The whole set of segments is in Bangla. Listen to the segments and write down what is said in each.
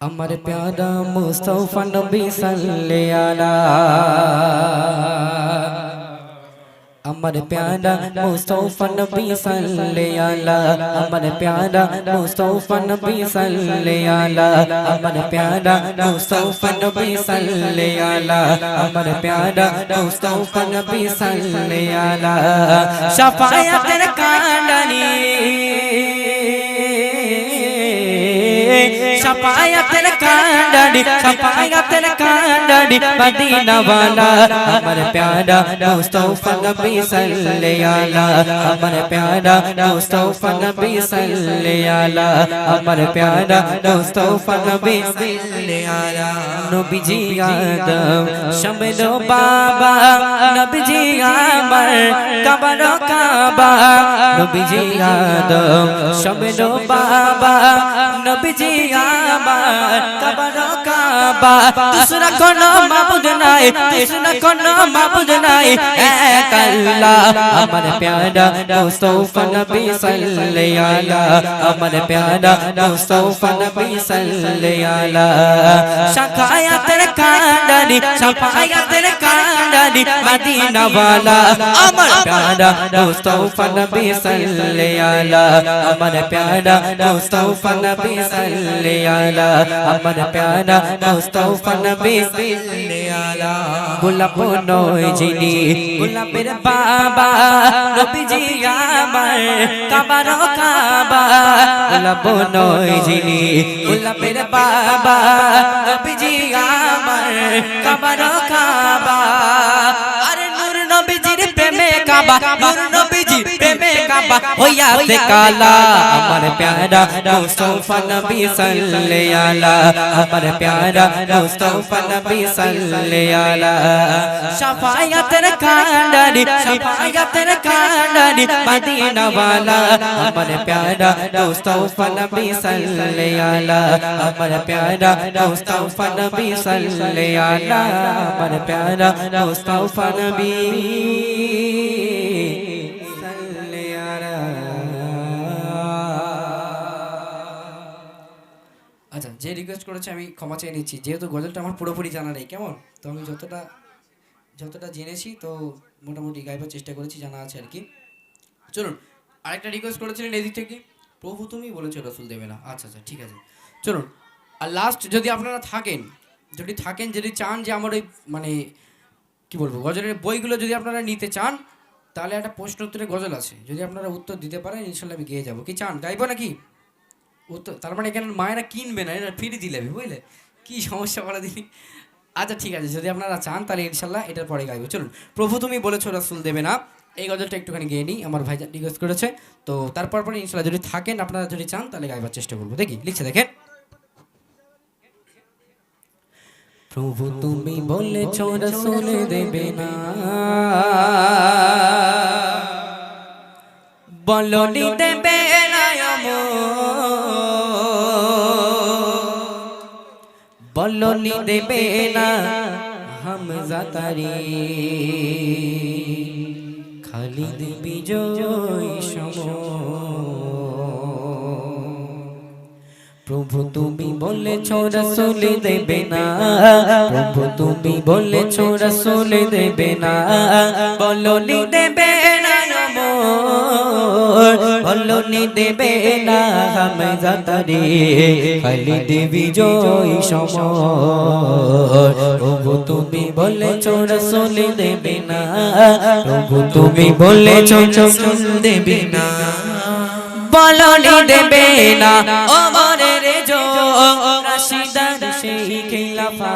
अमर प्यारा मुस्तफा नबी सल्ले अला अमर प्यारा मुस्तफा नबी सल्ले अला अमर प्यारा मुस्तफा नबी सल्ले अला अमर प्यारा मुस्तफा नबी सल्ले अला अमर प्यारा मुस्तफा नबी सल्ले अला शफाअत कांडनी शफाअत कांडनी मदीना वाला अमर प्यारा मुस्तफा नबी सल्ले अला अमर प्यारा मुस्तफा नबी सल्ले अला अमर प्यारा मुस्तफा नबी सल्ले अला नबी जी आदम शमलो बाबा नबी जी अमर कबरो काबा नबी जी आदम शमलो बाबा नबी जी अमर कबरो काबा दूसरा कोनो माबूद नहीं दूसरा कोनो माबूद नहीं एक अल्लाह अमर प्यारा मुस्तफा नबी सल्ले अला अमर प्यारा मुस्तफा नबी सल्ले अला शफाअत कांडनी मदीना वाला अमर प्यारा मुस्तफा नबी सल्ले अला अमर प्यारा मुस्तफा नबी सल्ले अला अमर प्यारा मुस्तफा नबी सल्ले अला गोलाप नय जिनी गोलापेर बाबा नबी जी अमर कबरो काबा गोलाप नय जिनी गोलापेर बाबा नबी जी अमर कबरो काबा अरे नूर नबी जी प्रेमे काबा नूर नबी जी प्रेमे काबा होया से काला अमर प्यारा मुस्तफा नबी सल्ले अला अमर प्यारा मुस्तफा नबी सल्ले अला शफाअत कांडनी मदीना वाला अमर प्यारा मुस्तफा नबी सल्ले अला अमर प्यारा मुस्तफा नबी सल्ले अला अमर प्यारा मुस्तफा नबी सल्ले अला। আচ্ছা যে রিকোয়েস্ট করেছে আমি ক্ষমা চেয়ে নিচ্ছি যেহেতু গজলটা আমার পুরোপুরি জানা নেই কেমন তো আমি যতটা জেনেছি তো মোটামুটি গাইবার চেষ্টা করেছি জানা আছে আর কি। চলুন আরেকটা রিকোয়েস্ট করেছিলেন এদিক থেকে প্রভু তুমি বলেছো রসুল দেবে না আচ্ছা আচ্ছা ঠিক আছে চলুন। আর লাস্ট যদি আপনারা থাকেন যদি চান যে আমার ওই মানে কি বলবো গজলের বইগুলো যদি আপনারা নিতে চান তাহলে একটা প্রশ্ন উত্তরে গজল আছে যদি আপনারা উত্তর দিতে পারেন ইনশাল্লাহ আমি গিয়ে যাবো কি চান গাইবো নাকি উত্তর তার মানে এখানে মায়েরা কিনবে না এটা ফ্রি দিলে বুঝলে কি সমস্যা বলা দিই। আচ্ছা ঠিক আছে যদি আপনারা চান তাহলে ইনশাল্লাহ এটার পরে গাইবো। চলুন প্রভু তুমি বলেছো রাসূল দেবে না এই গজলটা একটুখানি গিয়ে নিই আমার ভাই রিকোয়েস্ট করেছে তো তারপর পরে ইনশাল্লাহ যদি থাকেন আপনারা যদি চান তাহলে গাইবার চেষ্টা করবো। দেখি লিখছে দেখেন প্রভু তুমি বলেছো রাসূল দেবে না বলনি দেবে না বলনি দেবে না হামজা তারি খালিদ বিজয় সম প্রভু তুমি বলেছো রাসূল দেবে না প্রভু তুমি বলেছো রাসূল দেবে না বলনি দেবে না বলনি দেবে না হামজা তারি খালিদ বিজয় সম প্রভু তুমি বলেছো রাসূল দেবে না প্রভু তুমি বলেছো রাসূল দেবে না বলনি দেবে না ওমরের জো রাশিদার সেই খিলাফা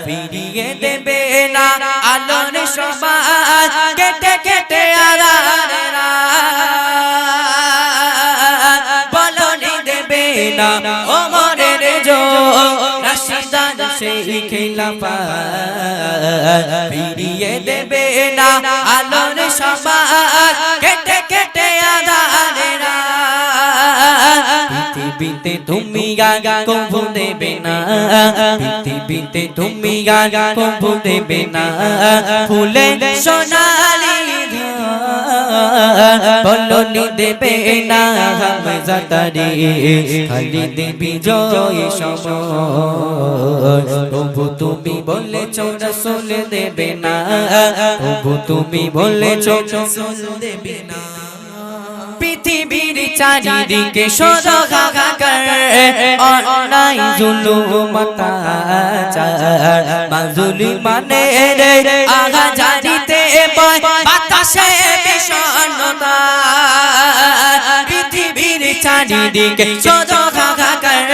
ফিরিয়ে দেবে না আলোর সমাজ কেটে কেটে আরারা বলনি দেবে না ওমরের জো রাশিদার সেই খিলাফা ফিরিয়ে দেবে না আলোর সমাজ কেটে কেটে আরারা পৃথিবীতে তুমি গাগা কবু দেবে না পৃথিবীতে তুমি গাগা কবু দেবে না ফুলে সোনালি বলনি দেবে না হামজা তারে খালিদ বিজয় সময় প্রভু তুমি বলেছো রাসূল দেবে না প্রভু তুমি বলেছো রাসূল দেবে না পৃথিবীর চারিদিকে শোধো হাহাকার অন্যায় জুলুম অত্যাচার মাজলুমানে রে আগা জানিতে বাতাসে বিষণ্ণতা পৃথিবীর চারিদিকে শোধো হাহাকার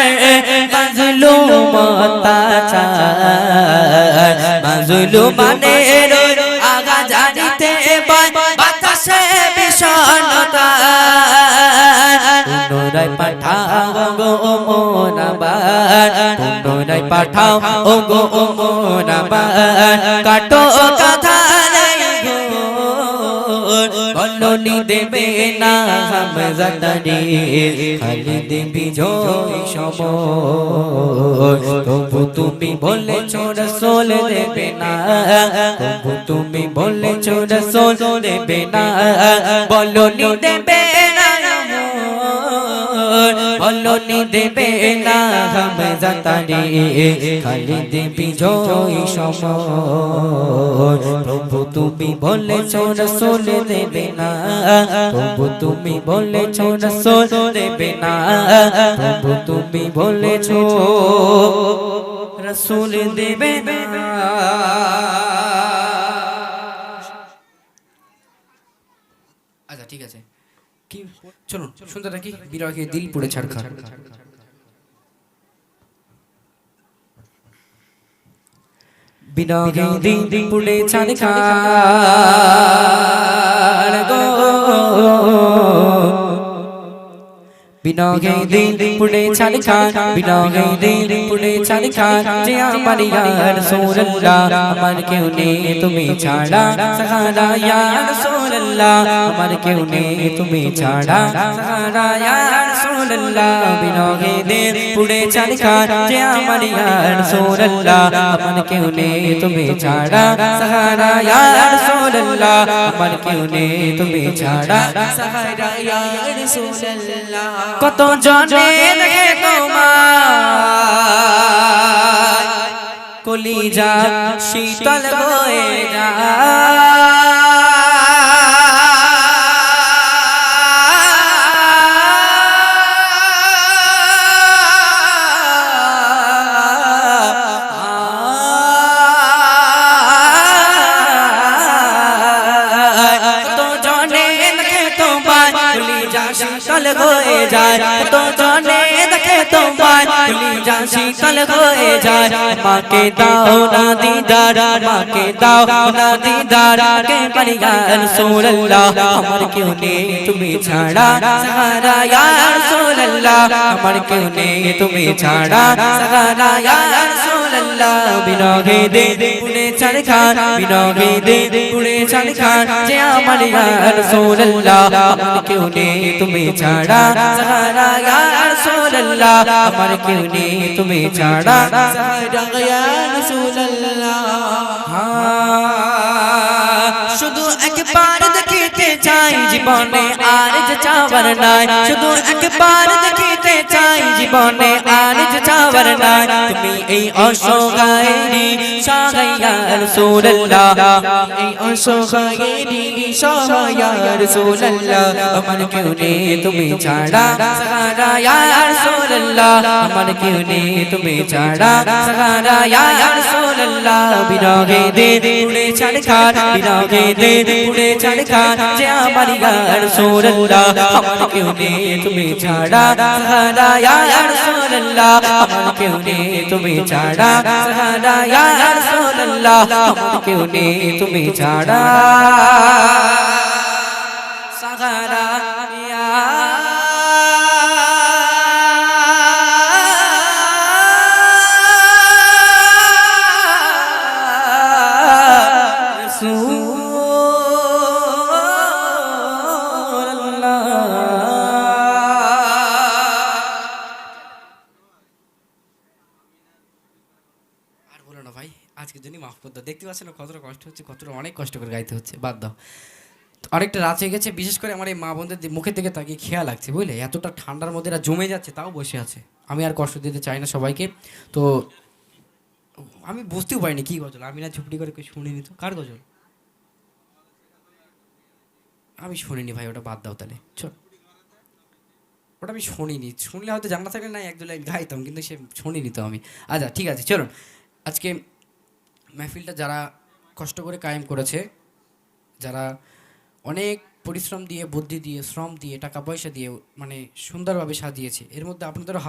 মাজলুম অত্যাচার মাজলুমানে রে আগা জানিতে বাতাসে বিষণ্ণতা পুনরায় পাঠাও গো মোনাবার পুনরায় পাঠাও ও গো মোনাবার কাটো কাঁধারে বলনি দেবে না হামজা তারে খালিদ বিজয় সময় তবু তুমি বলেছো রাসূল দেবে না তবু তুমি বলেছো রাসূল দেবে না বলনি দেবে না বলনি দেবে না হামজা তারে খালিদ বিজয় সময় প্রভু তুমি বলেছো রাসূল দেবে না প্রভু তুমি বলেছো রাসূল দেবে না প্রভু তুমি বলেছো রাসূল দেবে না আচ্ছা ঠিক আছে কি চলুন শুনতে থাকি বিরহে দিল পুড়ে ছাড়খা বিরহে দিল পুড়ে ছাড়খা গো বিরহে দিল পুড়ে ছাড়খা বিরহে দিল পুড়ে ছাড়খা যে আমার ইয়া রাসূলুল্লাহ আমার কেউ নেই তুমি ছাড়া সাহারা ইয়া রাসূলুল্লাহ আমার কেউ নেই তুমি ছাড়া সাহারা ইয়া রাসূলুল্লাহ বিরহে দিল পুড়ে ছাড়খা যে আমার ইয়া রাসূলুল্লাহ আমার কেউ নেই তুমি ছাড়া সাহারা ইয়া রাসূলুল্লাহ আমার কেউ নেই তুমি ছাড়া সাহারা ইয়া রাসূলুল্লাহ কত জনে দেখে তোমার কলিজা শীতল হয়ে যায় শীতল হয়ে যায় তো জনে দেখে তোমার কলিজা শীতল হয়ে যায় মাকে দাও না দিদার মাকে দাও না দিদার কে পারিয়া রাসূলুল্লাহ আমার কেউ নেই তুমি ছাড়া সাহারা ইয়া রাসূলুল্লাহ আমার কেউ নেই তুমি ছাড়া সাহারা ইয়া রাসূলুল্লাহ বিরহে দিল পুড়ে ছাড়খা বিরহে দিল পুড়ে ছাড়খা যে আমার ইয়া রাসূলুল্লাহ আমার কেউ নেই তুমি ছাড়া সাহারা ইয়া রাসূলুল্লাহ আমার কেউ নেই তুমি ছাড়া সাহারা ইয়া রাসূলুল্লাহ শুধু একবার দেখিতে চাই জীবনে আর যে চাওয়ার নাই শুধু একবার দেখিতে চাই জীবনে আর যে চাওয়ার নাই তুমি এই অসহায়েরই সহায় ইয়া রাসূলুল্লাহ এই অসহায়েরই সহায় ইয়া রাসূলুল্লাহ আমার কেউ নেই তুমি ছাড়া সাহারা ইয়া রাসূলুল্লাহ আমার কেউ নেই তুমি ছাড়া সাহারা ইয়া রাসূলুল্লাহ বিরহে দিল পুড়ে ছাড়খা বিরহে দিল পুড়ে ছাড়খা যে আমার ইয়া রাসূলুল্লাহ আমার কেউ নেই তুমি ছাড়া সাহারা ইয়া রাসূলুল্লাহ আমার কেউ নেই তুমি ছাড়া সাহারা ইয়া রাসূলুল্লাহ আমার কেউ নেই তুমি ছাড়া সাহারা ইয়া আজকের জন্য মাফ করে দাও দেখতে পাচ্ছ না কতটা কষ্ট হচ্ছে কতটা অনেক কষ্ট করে গাইতে হচ্ছে বাদ দাও আরেকটা রাত হয়ে গেছে, বিশেষ করে আমার এই মা বোনদের মুখের দিকে তাকিয়ে খেয়াল লাগছে বুঝলে, এতটা ঠান্ডার মধ্যে এরা জমে যাচ্ছে তাও বসে আছে। আমি আর কষ্ট দিতে চাই না সবাইকে। তো আমি বুঝতেও পারিনি কি গজল, আমি না ঝুপড়ি করে কেউ শুনিনি তো, কার গজল? আমি শুনিনি ভাই, ওটা বাদ দাও তাহলে চল। ওটা আমি শুনিনি, শুনলে হয়তো জানা থাকলে না এক দু লাইন গাইতাম, কিন্তু সে শুনিনি তো আমি। আচ্ছা ঠিক আছে চলুন, আজকে মেহফিলটা যারা কষ্ট করে কায়েম করেছে, যারা অনেক পরিশ্রম দিয়ে, বুদ্ধি দিয়ে, শ্রম দিয়ে, টাকা পয়সা দিয়ে মানে সুন্দরভাবে সাজিয়েছে, এর মধ্যে আপনাদেরও হাত